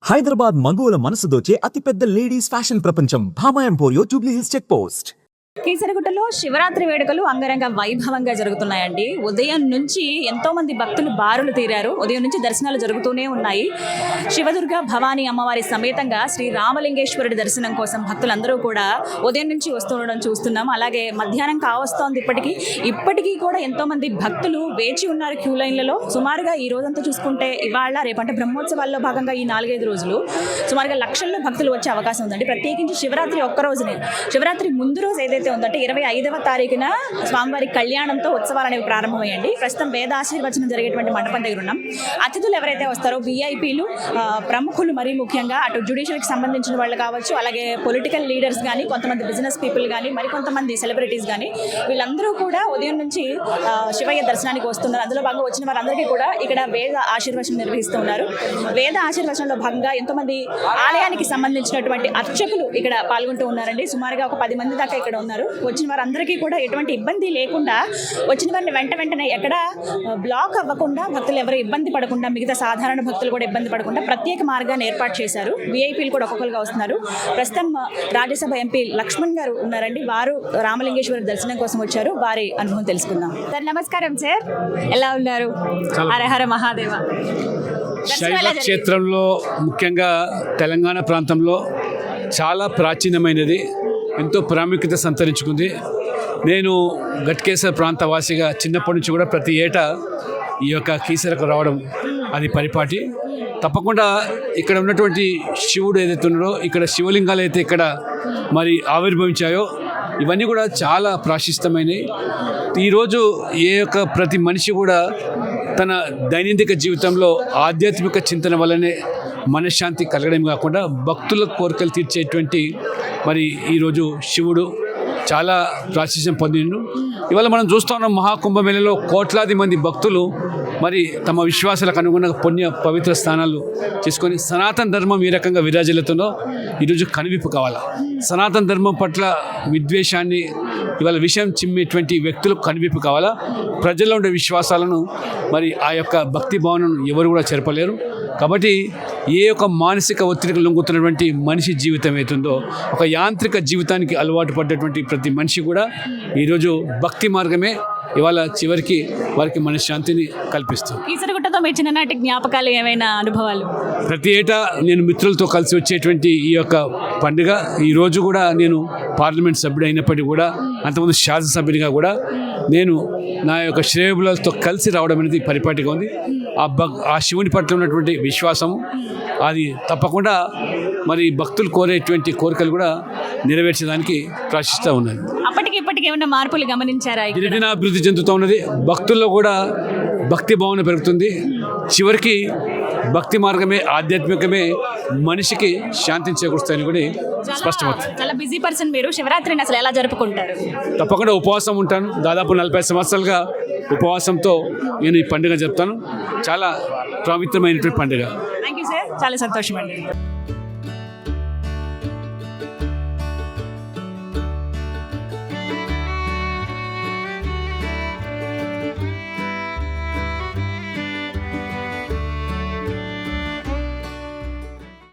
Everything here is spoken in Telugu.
హైదరాబాద్ మగువల మనసు దోచే అతిపెద్ద లేడీస్ ఫ్యాషన్ ప్రపంచం Bhama Emporio Jubilee Hills check post. కీసరగుట్టలో శివరాత్రి వేడుకలు అంగరంగ వైభవంగా జరుగుతున్నాయండి. ఉదయం నుంచి ఎంతో మంది భక్తులు బారులు తీరారు. ఉదయం నుంచి దర్శనాలు జరుగుతూనే ఉన్నాయి. శివదుర్గ భవానీ అమ్మవారి సమేతంగా శ్రీ రామలింగేశ్వరుడి దర్శనం కోసం భక్తులందరూ కూడా ఉదయం నుంచి వస్తుండడం చూస్తున్నాం. అలాగే మధ్యాహ్నం కావస్తోంది. ఇప్పటికీ కూడా ఎంతో మంది భక్తులు వేచి ఉన్నారు క్యూ లైన్లలో. సుమారుగా ఈ రోజంతా చూసుకుంటే ఇవాళ రేపంటే బ్రహ్మోత్సవాల్లో భాగంగా ఈ 4-5 రోజులు సుమారుగా లక్షల్లో భక్తులు వచ్చే అవకాశం ఉందండి. ప్రత్యేకించి శివరాత్రి ఒక్క రోజునే, శివరాత్రి ముందు రోజు ఏదైతే ఉందంటే 25వ తారీఖున స్వామివారి కళ్యాణంతో ఉత్సవాలు అనేవి ప్రారంభమయ్యండి. ప్రస్తుతం వేద ఆశీర్వచనం జరిగేటువంటి మండపం దగ్గర ఉన్నాం. అతిథులు ఎవరైతే వస్తారో విఐపీలు, ప్రముఖులు, మరీ ముఖ్యంగా అటు జ్యుడిషియల్కి సంబంధించిన వాళ్ళు కావచ్చు, అలాగే పొలిటికల్ లీడర్స్ కానీ, కొంతమంది బిజినెస్ పీపుల్ కానీ, మరికొంతమంది సెలబ్రిటీస్ కానీ, వీళ్ళందరూ కూడా ఉదయం నుంచి శివయ్య దర్శనానికి వస్తున్నారు. అందులో భాగంగా వచ్చిన వారందరికీ కూడా ఇక్కడ వేద ఆశీర్వచనం నిర్వహిస్తూ ఉన్నారు. వేద ఆశీర్వచనంలో భాగంగా ఎంతోమంది ఆలయానికి సంబంధించినటువంటి అర్చకులు ఇక్కడ పాల్గొంటూ ఉన్నారండి. సుమారుగా ఒక 10 మంది దాకా ఇక్కడ ఉన్నారు. వచ్చిన వారందరికీ కూడా ఎటువంటి ఇబ్బంది లేకుండా, వచ్చిన వారిని వెంటనే ఎక్కడ బ్లాక్ అవ్వకుండా, భక్తులు ఎవరు ఇబ్బంది పడకుండా, మిగతా సాధారణ భక్తులు కూడా ఇబ్బంది పడకుండా ప్రత్యేక మార్గాన్ని ఏర్పాటు చేశారు. విఐపీలు కూడా ఒక్కొక్కరుగా వస్తున్నారు. ప్రస్తుతం రాజ్యసభ ఎంపీ లక్ష్మణ్ గారు ఉన్నారండి. వారు రామలింగేశ్వర దర్శనం కోసం వచ్చారు. వారి అనుభవం తెలుసుకుందాం. సార్ నమస్కారం. సార్ ఎలా ఉన్నారు? హరహర మహాదేవ. శైవ క్షేత్రంలో, ముఖ్యంగా తెలంగాణ ప్రాంతంలో చాలా ప్రాచీనమైనది, ఎంతో ప్రాముఖ్యత సంతరించుకుంది. నేను గట్కేసర్ ప్రాంతవాసిగా చిన్నప్పటి నుంచి కూడా ప్రతి ఏటా ఈ యొక్క కీసరకు రావడం అది పరిపాటి. తప్పకుండా ఇక్కడ ఉన్నటువంటి శివుడు ఏదైతే ఉన్నాడో, ఇక్కడ శివలింగాలు అయితే ఇక్కడ మరి ఆవిర్భవించాయో, ఇవన్నీ కూడా చాలా ప్రాశస్త్యమైనవి. ఈరోజు ప్రతి మనిషి కూడా తన దైనందిక జీవితంలో ఆధ్యాత్మిక చింతన వల్లనే మనశ్శాంతి కలగడం కాకుండా భక్తుల కోరికలు తీర్చేటువంటి మరి ఈరోజు శివుడు చాలా ప్రాశస్త్యం పొందిండు. ఇవాళ మనం చూస్తూ ఉన్నాం, మహాకుంభమేళలో కోట్లాది మంది భక్తులు మరి తమ విశ్వాసాలకు అనుగుణంగా పుణ్య పవిత్ర స్థానాలు చేసుకొని సనాతన ధర్మం ఏ రకంగా విరాజిల్లుతుందో ఈరోజు కనువిప్పు కావాలి. సనాతన ధర్మం పట్ల విద్వేషాన్ని, ఇవాళ విషయం చిమ్మేటువంటి వ్యక్తులకు కనువిప్పు కావాలా. ప్రజల్లో ఉండే విశ్వాసాలను మరి ఆ యొక్క భక్తి భావనను ఎవరు కూడా చెరపలేరు. కాబట్టి ఏ యొక్క మానసిక ఒత్తిడికి లొంగుతున్నటువంటి మనిషి జీవితం అవుతుందో, ఒక యాంత్రిక జీవితానికి అలవాటు పడ్డటువంటి ప్రతి మనిషి కూడా ఈరోజు భక్తి మార్గమే ఇవాళ చివరికి వారికి మనశ్శాంతిని కల్పిస్తుంది. కీసరగుట్టతో మీ చిన్ననాటి జ్ఞాపకాలు, ఏమైనా అనుభవాలు? ప్రతి ఏటా నేను మిత్రులతో కలిసి వచ్చేటువంటి ఈ యొక్క పండుగ, ఈరోజు కూడా నేను పార్లమెంట్ సభ్యుడు అయినప్పటికీ కూడా, అంతకుముందు శాసనసభ్యునిగా కూడా నేను నా యొక్క శ్రేయోభిలాషులతో కలిసి రావడం అనేది పరిపాటిగా ఉంది. ఆ శివుని పట్ల ఉన్నటువంటి విశ్వాసము అది తప్పకుండా మరి భక్తులు కోరేటువంటి కోరికలు కూడా నెరవేర్చడానికి ప్రాశస్త్యం ఉన్నది. ఇప్పటికి ఏమైనా మార్పులు గమనించారా? దినదిన అభివృద్ధి చెందుతూ ఉన్నది. భక్తుల్లో కూడా భక్తి భావన పెరుగుతుంది. చివరికి భక్తి మార్గమే, ఆధ్యాత్మికమే మనిషికి శాంతిని చేకూరుస్తాయని కూడా స్పష్టమవుతుంది. చాలా బిజీ పర్సన్ మీరు. శివరాత్రిని అసలు ఎలా జరుపుకుంటారు? తప్పకుండా ఉపవాసం ఉంటాను. దాదాపు 40 సంవత్సరాలుగా ఉపవాసంతో నేను ఈ పండుగ చెప్తాను. చాలా పవిత్రమైనటువంటి పండుగ. థ్యాంక్ యూ సార్, చాలా సంతోషం అండి.